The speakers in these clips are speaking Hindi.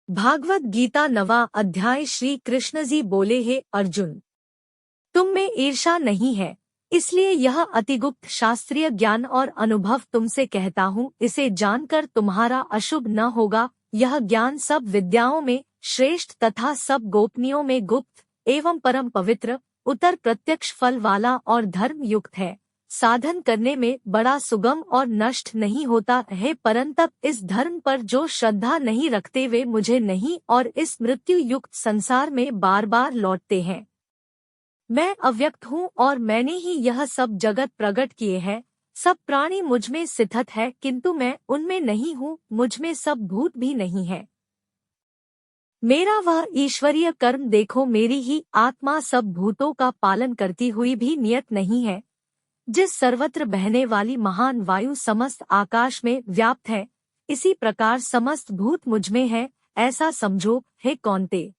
भागवत गीता नवा अध्याय। श्री कृष्ण जी बोले, हे अर्जुन, तुम में ईर्षा नहीं है, इसलिए यह अतिगुप्त शास्त्रीय ज्ञान और अनुभव तुमसे कहता हूँ। इसे जानकर तुम्हारा अशुभ न होगा। यह ज्ञान सब विद्याओं में श्रेष्ठ तथा सब गोपनीयों में गुप्त एवं परम पवित्र, उत्तर प्रत्यक्ष फल वाला और धर्म युक्त है। साधन करने में बड़ा सुगम और नष्ट नहीं होता है, परंतु इस धर्म पर जो श्रद्धा नहीं रखते वे मुझे नहीं और इस मृत्यु युक्त संसार में बार बार लौटते हैं। मैं अव्यक्त हूँ और मैंने ही यह सब जगत प्रकट किए हैं। सब प्राणी मुझ में स्थित है, किंतु मैं उनमें नहीं हूँ। मुझ में सब भूत भी नहीं है। मेरा वह ईश्वरीय कर्म देखो, मेरी ही आत्मा सब भूतों का पालन करती हुई भी नियत नहीं है। जिस सर्वत्र बहने वाली महान वायु समस्त आकाश में व्याप्त है, इसी प्रकार समस्त भूत मुझ में है, ऐसा समझो। हे कौन्ते,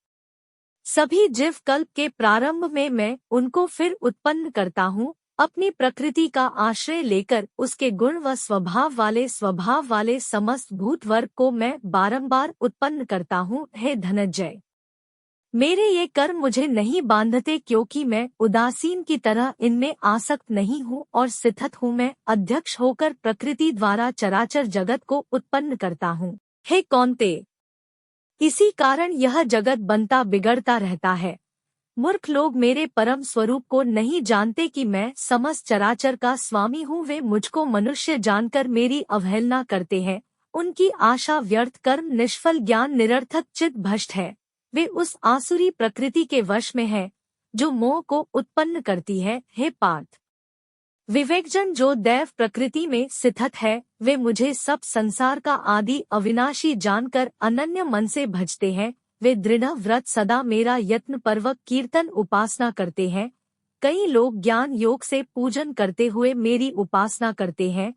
सभी जीव कल्प के प्रारंभ में मैं उनको फिर उत्पन्न करता हूँ। अपनी प्रकृति का आश्रय लेकर उसके गुण व स्वभाव वाले समस्त भूत वर्ग को मैं बारंबार उत्पन्न करता हूँ। हे धनंजय, मेरे ये कर्म मुझे नहीं बांधते, क्योंकि मैं उदासीन की तरह इनमें आसक्त नहीं हूँ और स्थित हूँ। मैं अध्यक्ष होकर प्रकृति द्वारा चराचर जगत को उत्पन्न करता हूँ। हे कौन्ते, इसी कारण यह जगत बनता बिगड़ता रहता है। मूर्ख लोग मेरे परम स्वरूप को नहीं जानते कि मैं समस्त चराचर का स्वामी हूँ। वे मुझको मनुष्य जानकर मेरी अवहेलना करते हैं। उनकी आशा व्यर्थ, कर्म निष्फल, ज्ञान निरर्थक, चित्त भ्रष्ट है। वे उस आसुरी प्रकृति के वश में है जो मोह को उत्पन्न करती है। हे पार्थ, विवेकजन जो दैव प्रकृति में स्थित है, वे मुझे सब संसार का आदि अविनाशी जानकर अनन्य मन से भजते हैं। वे दृढ़ व्रत सदा मेरा यत्न पर्वक कीर्तन उपासना करते हैं। कई लोग ज्ञान योग से पूजन करते हुए मेरी उपासना करते हैं,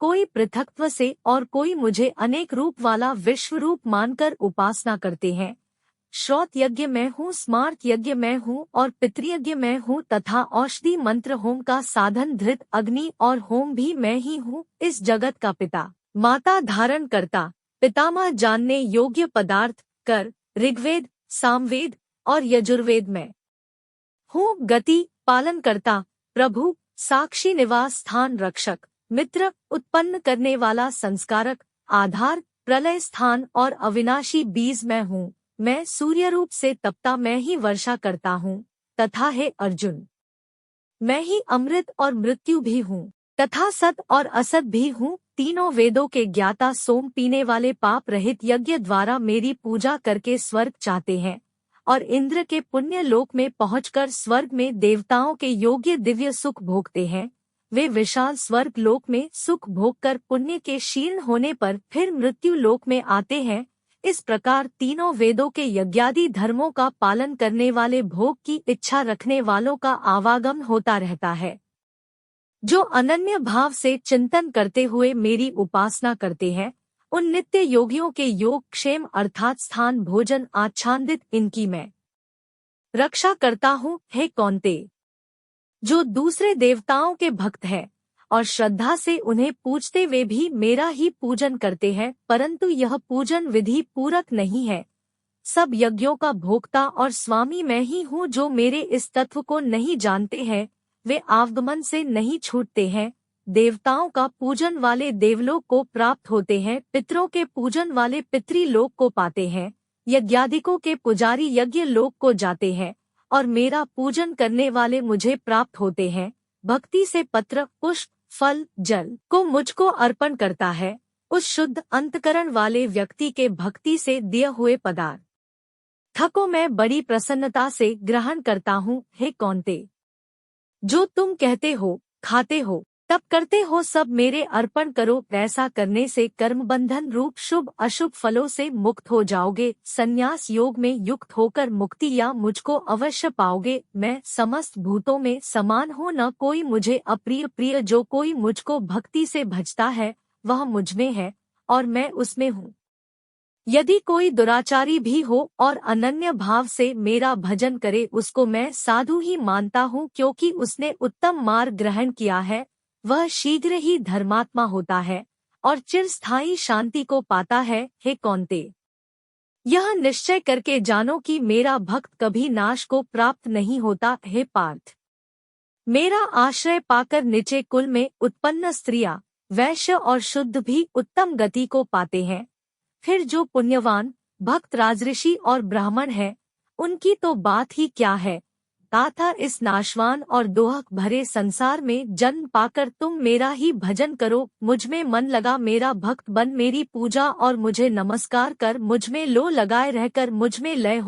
कोई पृथकत्व से और कोई मुझे अनेक रूप वाला विश्व रूप मानकर उपासना करते हैं। श्रौत यज्ञ मैं हूँ, स्मार्त यज्ञ मैं हूँ और पितृयज्ञ मैं हूँ तथा औषधि मंत्र होम का साधन धृत अग्नि और होम भी मैं ही हूँ। इस जगत का पिता माता धारण करता पितामह जानने योग्य पदार्थ कर ऋग्वेद, सामवेद और यजुर्वेद में हूँ। गति पालन करता प्रभु, साक्षी, निवास स्थान, रक्षक, मित्र, उत्पन्न करने वाला, संस्कारक, आधार, प्रलय स्थान और अविनाशी बीज मैं हूँ। मैं सूर्य रूप से तपता मैं ही वर्षा करता हूँ तथा हे अर्जुन, मैं ही अमृत और मृत्यु भी हूँ तथा सत और असत भी हूँ। तीनों वेदों के ज्ञाता, सोम पीने वाले, पाप रहित, यज्ञ द्वारा मेरी पूजा करके स्वर्ग चाहते हैं और इंद्र के पुण्य लोक में पहुंचकर स्वर्ग में देवताओं के योग्य दिव्य सुख भोगते हैं। वे विशाल स्वर्ग लोक में सुख भोगकर पुण्य के क्षीण होने पर फिर मृत्यु लोक में आते हैं। इस प्रकार तीनों वेदों के यज्ञादि धर्मों का पालन करने वाले, भोग की इच्छा रखने वालों का आवागम होता रहता है। जो अनन्य भाव से चिंतन करते हुए मेरी उपासना करते हैं, उन नित्य योगियों के योग क्षेम अर्थात स्थान, भोजन आच्छादित, इनकी मैं रक्षा करता हूँ। हे कौन्ते, जो दूसरे देवताओं के भक्त हैं और श्रद्धा से उन्हें पूजते वे भी मेरा ही पूजन करते हैं, परंतु यह पूजन विधि पूरक नहीं है। सब यज्ञों का भोक्ता और स्वामी मैं ही हूँ। जो मेरे इस तत्व को नहीं जानते हैं, वे आवागमन से नहीं छूटते हैं। देवताओं का पूजन वाले देवलोक को प्राप्त होते हैं, पितरों के पूजन वाले पितृलोक को पाते हैं, यज्ञादिकों के पुजारी यज्ञ लोक को जाते हैं और मेरा पूजन करने वाले मुझे प्राप्त होते हैं। भक्ति से पत्र, पुष्प, फल, जल को मुझको अर्पण करता है, उस शुद्ध अंतकरण वाले व्यक्ति के भक्ति से दिए हुए पदार्थ को मैं बड़ी प्रसन्नता से ग्रहण करता हूँ। हे कौन्ते, जो तुम कहते हो, खाते हो, तब करते हो, सब मेरे अर्पण करो। ऐसा करने से कर्म बंधन रूप शुभ अशुभ फलों से मुक्त हो जाओगे। संन्यास योग में युक्त होकर मुक्ति या मुझको अवश्य पाओगे। मैं समस्त भूतों में समान हूँ, न कोई मुझे अप्रिय प्रिय। जो कोई मुझको भक्ति से भजता है वह मुझ में है और मैं उसमें हूँ। यदि कोई दुराचारी भी हो और अनन्य भाव से मेरा भजन करे, उसको मैं साधु ही मानता हूँ, क्योंकि उसने उत्तम मार्ग ग्रहण किया है। वह शीघ्र ही धर्मात्मा होता है और चिरस्थायी शांति को पाता है। हे कौन्ते, यह निश्चय करके जानो कि मेरा भक्त कभी नाश को प्राप्त नहीं होता। हे पार्थ, मेरा आश्रय पाकर नीचे कुल में उत्पन्न स्त्रियां, वैश्य और शुद्ध भी उत्तम गति को पाते हैं। फिर जो पुण्यवान भक्त राजऋषि और ब्राह्मण है, उनकी तो बात ही क्या है। तथा इस नाशवान और दोहक भरे संसार में जन्म पाकर तुम मेरा ही भजन करो, मुझमें मन लगा मेरा भक्त बन मेरी पूजा और मुझे नमस्कार कर, मुझमें लो लगाए रहकर मुझमें लय हो।